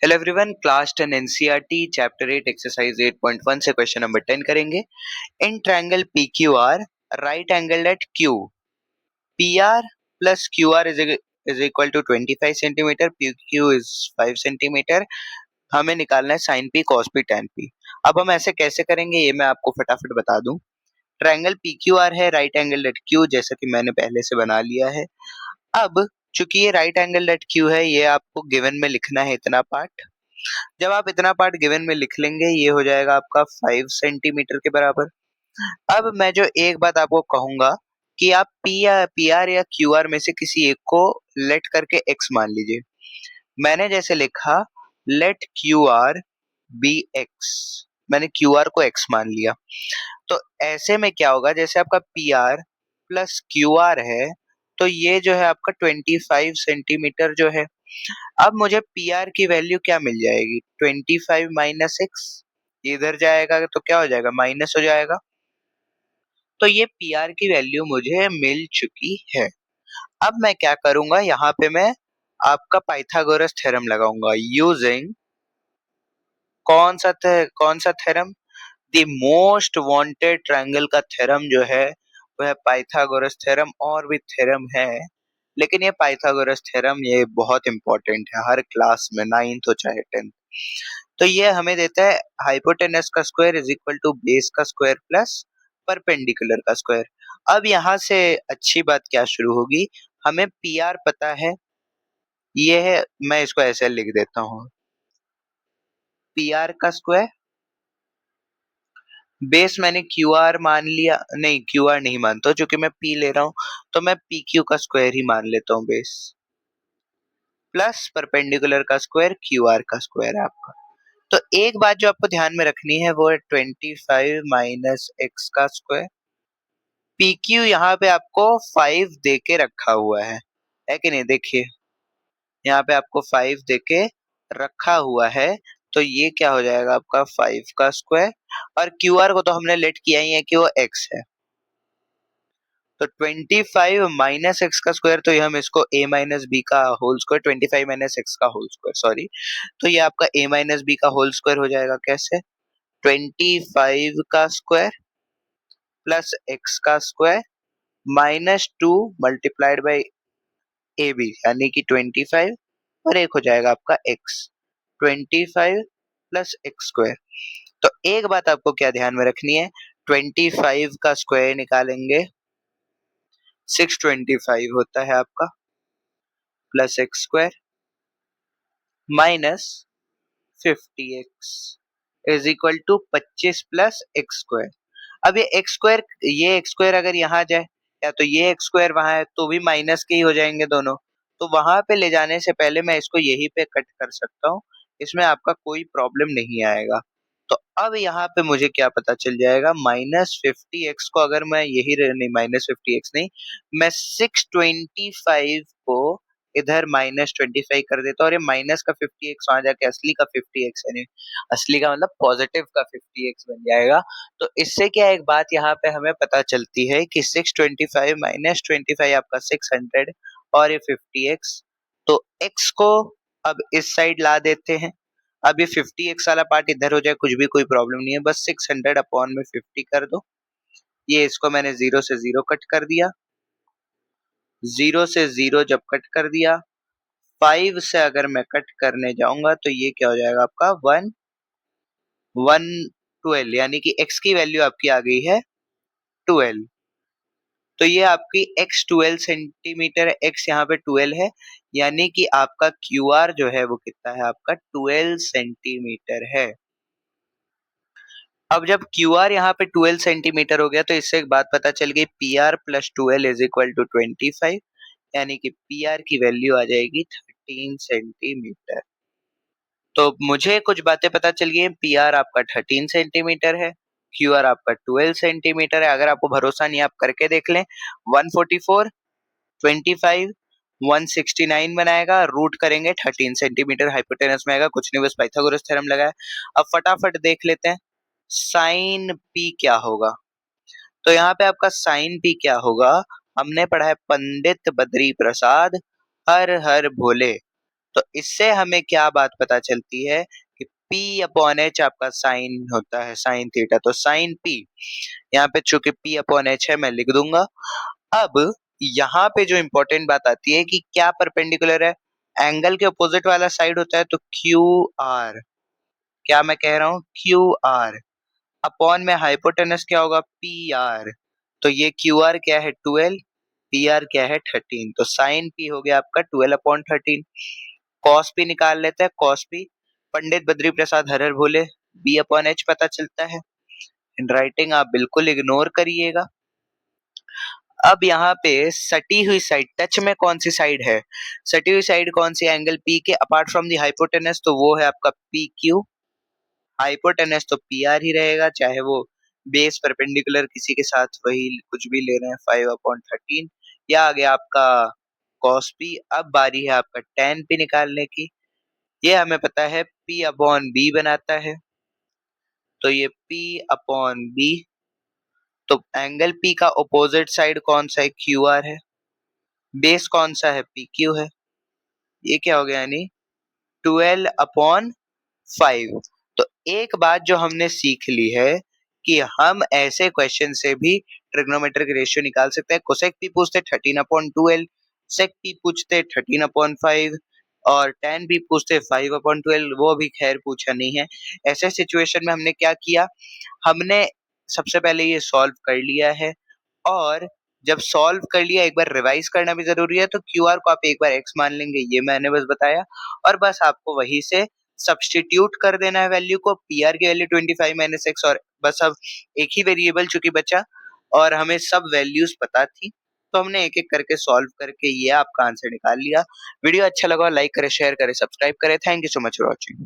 Hello everyone, class 10 NCERT chapter 8 exercise 8.1 से question number 10 करेंगे। In triangle PQR right angle at Q, PR plus QR is equal to 25 centimetre, PQ is 5 centimetre. हमें निकालना है sine P cos P tan P। अब हम ऐसे कैसे करेंगे ये मैं आपको फटाफट बता दूं। ट्रायंगल PQR है राइट एंगल एट Q, जैसा कि मैंने पहले से बना लिया है। अब चूंकि ये राइट एंगल एट Q है, ये आपको गिवन में लिखना है इतना पार्ट। जब आप इतना पार्ट गिवन में लिख लेंगे, ये हो जाएगा आपका 5 सेंटीमीटर के बराबर। अब मैं जो एक बात आपको कहूंगा कि आप PR या QR में से किसी एक को लेट करके X मान लीजिए। मैंने जैसे लिखा लेट QR बी X, मैंने QR को X मान लिया। तो ऐसे में क्या होगा, जैसे आपका PR प्लस QR है, तो ये जो है आपका 25 सेंटीमीटर जो है। अब मुझे PR की वैल्यू क्या मिल जाएगी, 25 माइनस एक्स, इधर जाएगा तो क्या हो जाएगा, माइनस हो जाएगा। तो ये PR की वैल्यू मुझे मिल चुकी है। अब मैं क्या करूंगा, यहाँ पे मैं आपका पाइथागोरस थ्योरम लगाऊंगा यूजिंग कौन सा theorem, the most wanted triangle का थ्योरम जो है वह पाइथागोरस थ्योरम। और भी थ्योरम है, लेकिन ये पाइथागोरस थ्योरम ये बहुत इंपॉर्टेंट है हर क्लास में, 9th हो चाहे 10th। तो ये हमें देता है हाइपोटेनस का square is equal to base का स्क्वायर प्लस परपेंडिकुलर का स्क्वायर। अब यहाँ से अच्छी बात क्या शुरू होगी, हमें PR पता है, ये है, मैं इसको ऐसे लिख देता हूँ, PR का स्क्वायर बेस मैंने QR मान लिया, नहीं QR नहीं मानता क्योंकि मैं P ले रहा हूँ, तो मैं PQ का स्क्वायर ही मान लेता हूँ बेस, प्लस परपेंडिकुलर का स्क्वायर QR का स्क्वायर है आपका। तो एक बात जो आपको ध्यान में रखनी है वो है 25 माइनस एक्स का स्क्वायर। PQ यहाँ पे आपको 5 दे के रखा हुआ है कि नहीं, देखिए यहाँ पे आपको 5 दे के रखा हुआ है। तो ये क्या हो जाएगा आपका 5 का स्क्वायर, और QR को तो हमने लेट किया ही है कि वो x है। तो 25 माइनस एक्स का स्क्वायर, तो ये हम इसको a माइनस बी का होल स्क्वायर, 25 माइनस एक्स का होल स्क्वायर सॉरी, तो ये आपका a माइनस बी का होल स्क्वायर हो जाएगा। कैसे, 25 का स्क्वायर प्लस एक्स का square -2 multiplied by A B, यानी कि 25, और एक हो जाएगा आपका x, 25 प्लस एक्स स्क्वायर। तो एक बात आपको क्या ध्यान में रखनी है, 25 का स्क्वायर निकालेंगे 625 होता है आपका, plus x square minus 50x is equal to 25 plus x square. अब ये एक्स स्क्वायर अगर यहाँ जाए, या तो ये एक्स स्क्वायर वहां है तो भी माइनस के ही हो जाएंगे दोनों, तो वहां पे ले जाने से पहले मैं इसको यहीं पे कट कर सकता हूँ, इसमें आपका कोई प्रॉब्लम नहीं आएगा। तो अब यहाँ पे मुझे क्या पता चल जाएगा, -50x को अगर मैं यही नहीं, -50x नहीं, मैं 625 को इधर -25 कर देता हूँ, और ये माइनस का 50x वहां जाके असली का 50x, यानी असली का मतलब पॉजिटिव का 50x बन जाएगा। तो इससे क्या एक बात यहाँ पे हमें पता चलती है कि 625 माइनस 25 आपका 600, और ये 50x, तो x को अब इस साइड ला देते हैं। अब ये 50x वाला पार्ट इधर हो जाए, कुछ भी कोई प्रॉब्लम नहीं है, बस 600 अपॉन में 50 कर दो। ये इसको मैंने 0 से 0 कट कर दिया, 0 से 0 जब कट कर दिया, 5 से अगर मैं कट करने जाऊंगा तो ये क्या हो जाएगा आपका 112, यानी कि x की वैल्यू आपकी आ गई है 12। तो ये आपकी x 12 सेंटीमीटर है, x यहाँ पे 12 है, यानी कि आपका QR जो है वो कितना है आपका 12 सेंटीमीटर है। अब जब QR यहाँ पे 12 सेंटीमीटर हो गया, तो इससे एक बात पता चल गई, PR plus 12 is equal to 25, यानी कि PR की वैल्यू आ जाएगी 13 सेंटीमीटर। तो मुझे कुछ बातें पता चल गई, PR आपका 13 सेंटीमीटर है, QR आपका 12 सेंटीमीटर है। अगर आपको भरोसा नहीं, आप करके देख लें, 144 25 169 बनाएगा, रूट करेंगे 13 सेंटीमीटर हाइपोटेनस में आएगा, कुछ नहीं बस पाइथागोरस थ्योरम लगाया। अब फटाफट देख लेते हैं साइन P क्या होगा। तो यहाँ पे आपका साइन P क्या होगा, हमने पढ़ा है पंडित बद्री प्रसाद हर हर भोले। तो इससे हमें क्या बात पता चलती है कि P अपॉन एच आपका साइन होता है, साइन थीटा। तो साइन P, यहाँ पे चूंकि P अपॉन एच है मैं लिख दूंगा। अब यहाँ पे जो इंपॉर्टेंट बात आती है कि क्या परपेंडिकुलर है, एंगल के अपोजिट वाला साइड होता है तो क्यू आर, क्या मैं कह रहा हूँ, क्यू आर अपॉन में हाइपोटेनस क्या होगा, पी आर। तो ये क्यू आर क्या है 12, पी आर क्या है 13, तो साइन पी हो गया आपका 12 अपॉन 13। कॉस पी निकाल लेते हैं, cos P Pandit Badri Prasad horror भोले, बी अपॉन एच पता चलता है। इन राइटिंग आप बिल्कुल इग्नोर करिएगा। अब यहाँ पे सटी हुई साइड, टच में कौन सी साइड है, सटी हुई साइड कौन सी, एंगल पी के अपार्ट फ्रॉम दी हाइपोटेनस, तो वो है आपका पी क्यू। हाइपोटेनस तो पी आर ही रहेगा, चाहे वो बेस परपेंडिकुलर किसी के साथ वही कुछ भी ले रहे हैं, 5/13। या आ गया आपका कॉस पी। अब बारी है आपका टेन पी निकालने की। ये हमें पता है पी अपॉन बी बनाता है, तो ये पी अपॉन बी। तो एंगल पी का ऑपोजिट साइड कौन सा है, क्यू आर है। बेस कौन सा है, पी क्यू है। ये क्या हो गया, यानी 12/5। तो एक बात जो हमने सीख ली है कि हम ऐसे क्वेश्चन से भी ट्रिग्नोमेट्रिक रेशियो निकाल सकते हैं। कोसेक पी पूछते 13/12, सेक पी पूछते 13/5 और टेन पी पूछते 5/12, वो भी खैर पूछा नहीं है। ऐसे सिचुएशन में हमने क्या किया, हमने सबसे पहले ये सॉल्व कर लिया है, और जब सॉल्व कर लिया एक बार रिवाइज करना भी जरूरी है। तो क्यू आर को आप एक बार एक्स मान लेंगे, ये मैंने बस बताया, और बस आपको वहीं से सब्सटीट्यूट कर देना है वैल्यू को। पी आर की वैल्यू 25 माइनस एक्स, और बस अब एक ही वेरिएबल चूंकि बचा और हमें सब वैल्यूज पता थी, तो हमने एक एक करके सॉल्व करके ये आपका आंसर निकाल लिया। वीडियो अच्छा लगा लाइक करें, शेयर करें, सब्सक्राइब करें। Thank you so much for watching.